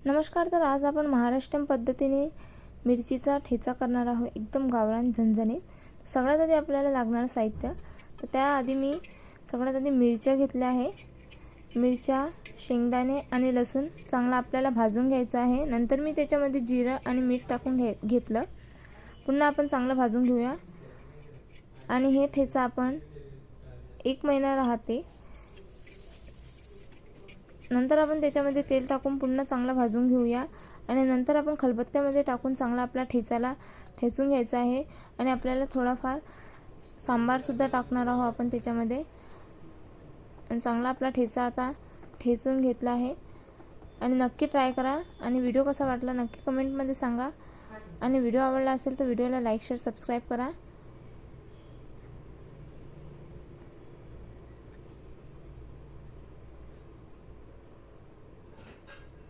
नमस्कार. तर आज आपण महाराष्ट्रीयन पद्धतीने मिरचीचा ठेचा करणार आहोत, एकदम गावरान झणझणीत. सगळ्यात आधी आपल्याला लागणारं साहित्य, तर त्याआधी मी सगळ्यात आधी मिरच्या घेतल्या आहे. मिरच्या, शेंगदाणे आणि लसूण चांगला आपल्याला भाजून घ्यायचा आहे. नंतर मी त्याच्यामध्ये जिरं आणि मीठ टाकून घेतलं. पुन्हा आपण चांगलं भाजून घेऊया. आणि हे ठेचा आपण 1 महिना राहते. नंतर आपण त्याच्यामध्ये तेल टाकून पुन्हा चांगलं भाजून घेऊया. आणि नंतर आपण खलबत्त्यामध्ये टाकून चांगला आपला ठेचाला ठेचून घ्यायचा आहे. आणि आपल्याला थोडाफार सांबारसुद्धा टाकणार आहोत आपण त्याच्यामध्ये. आणि चांगला आपला ठेचा आता ठेचून घेतला आहे. आणि नक्की ट्राय करा. आणि व्हिडिओ कसा वाटला नक्की कमेंटमध्ये सांगा. आणि व्हिडिओ आवडला असेल तर व्हिडिओला लाईक शेअर सबस्क्राईब करा.